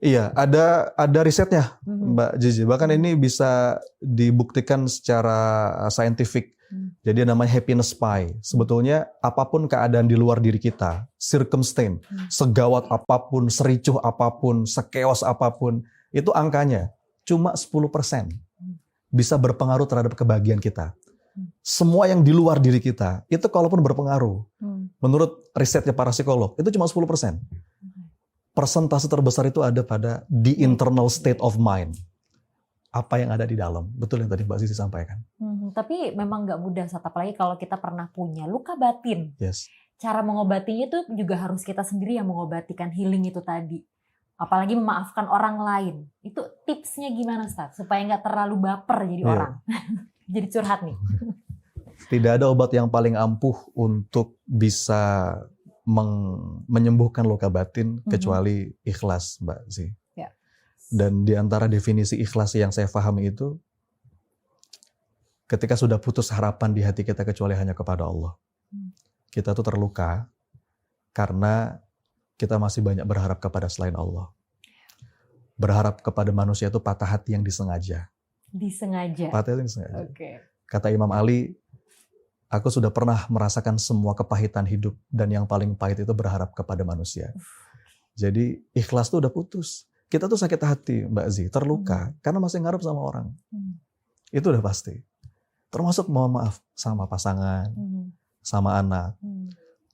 Iya, ada risetnya, Mhm. Mbak Zizi. Bahkan ini bisa dibuktikan secara saintifik. Jadi namanya happiness pie. Sebetulnya apapun keadaan di luar diri kita, circumstance, segawat apapun, sericuh apapun, sekeos apapun, itu angkanya cuma 10% bisa berpengaruh terhadap kebahagiaan kita. Semua yang di luar diri kita, itu kalaupun berpengaruh, menurut risetnya para psikolog, itu cuma 10%. Persentase terbesar itu ada pada the internal state of mind. Apa yang ada di dalam. Betul yang tadi Mbak Zizi sampaikan. Tapi memang nggak mudah, Ustaz, apalagi kalau kita pernah punya luka batin. Yes. Cara mengobatinya itu juga harus kita sendiri yang mengobatikan, healing itu tadi. Apalagi memaafkan orang lain. Itu tipsnya gimana, Ustaz? Supaya nggak terlalu baper jadi orang. Jadi curhat nih. Tidak ada obat yang paling ampuh untuk bisa menyembuhkan luka batin kecuali ikhlas, Mbak Zi. Dan di antara definisi ikhlas yang saya pahami itu, ketika sudah putus harapan di hati kita kecuali hanya kepada Allah. Kita tuh terluka karena kita masih banyak berharap kepada selain Allah. Berharap kepada manusia itu patah hati yang disengaja. Disengaja? Patah hati yang disengaja. Okay. Kata Imam Ali, aku sudah pernah merasakan semua kepahitan hidup dan yang paling pahit itu berharap kepada manusia. Jadi ikhlas tuh udah putus. Kita tuh sakit hati, Mbak Zi, terluka karena masih ngarep sama orang. Itu udah pasti. Termasuk mohon maaf sama pasangan, sama anak.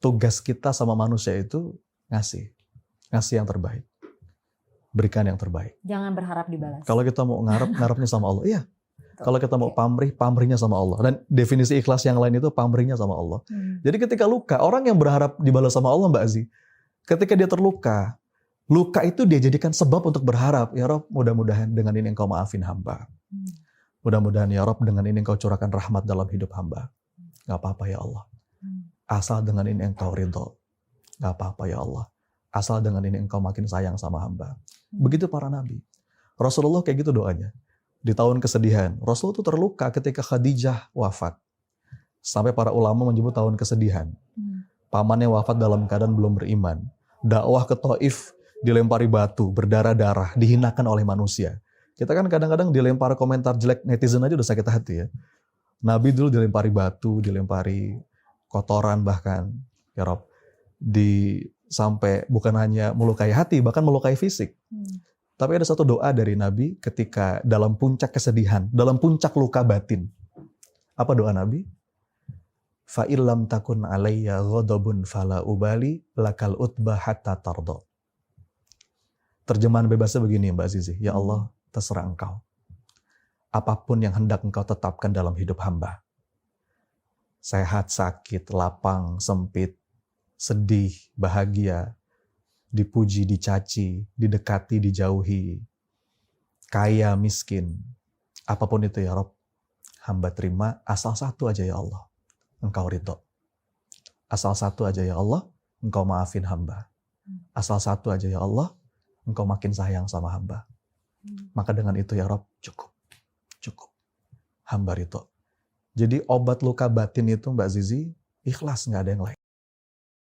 Tugas kita sama manusia itu ngasih yang terbaik. Berikan yang terbaik. Jangan berharap dibalas. Kalau kita mau ngarepnya sama Allah. Iya. Kalau kita mau pamrihnya sama Allah. Dan definisi ikhlas yang lain itu pamrihnya sama Allah. Jadi ketika luka, orang yang berharap dibalas sama Allah, Mbak Zi, ketika dia terluka, luka itu dia jadikan sebab untuk berharap, ya Rob, mudah-mudahan dengan ini engkau maafin hamba. Mudah-mudahan ya Rob, dengan ini engkau curahkan rahmat dalam hidup hamba. Gak apa-apa ya Allah. Asal dengan ini engkau ridho. Gak apa-apa ya Allah. Asal dengan ini engkau makin sayang sama hamba. Begitu para nabi. Rasulullah kayak gitu doanya. Di tahun kesedihan, Rasul itu terluka ketika Khadijah wafat. Sampai para ulama menyebut tahun kesedihan. Pamannya wafat dalam keadaan belum beriman. Dakwah ke Taif, dilempari batu, berdarah-darah, dihinakan oleh manusia. Kita kan kadang-kadang dilempar komentar jelek netizen aja udah sakit hati ya. Nabi dulu dilempari batu, dilempari kotoran bahkan. Ya Rob, sampai bukan hanya melukai hati, bahkan melukai fisik. Tapi ada satu doa dari Nabi ketika dalam puncak kesedihan, dalam puncak luka batin. Apa doa Nabi? Fa illam takun alayya ghadabun fala ubali lakal utba hatta tardo. Terjemahan bebasnya begini Mbak Zizi, ya Allah, terserah engkau. Apapun yang hendak engkau tetapkan dalam hidup hamba. Sehat, sakit, lapang, sempit, sedih, bahagia, dipuji, dicaci, didekati, dijauhi, kaya, miskin, apapun itu ya Rob, hamba terima asal satu aja ya Allah, engkau ridho. Asal satu aja ya Allah, engkau maafin hamba. Asal satu aja ya Allah, engkau makin sayang sama hamba. Maka dengan itu ya Rob, cukup. Hamba ridho. Jadi obat luka batin itu Mbak Zizi, ikhlas, nggak ada yang lain.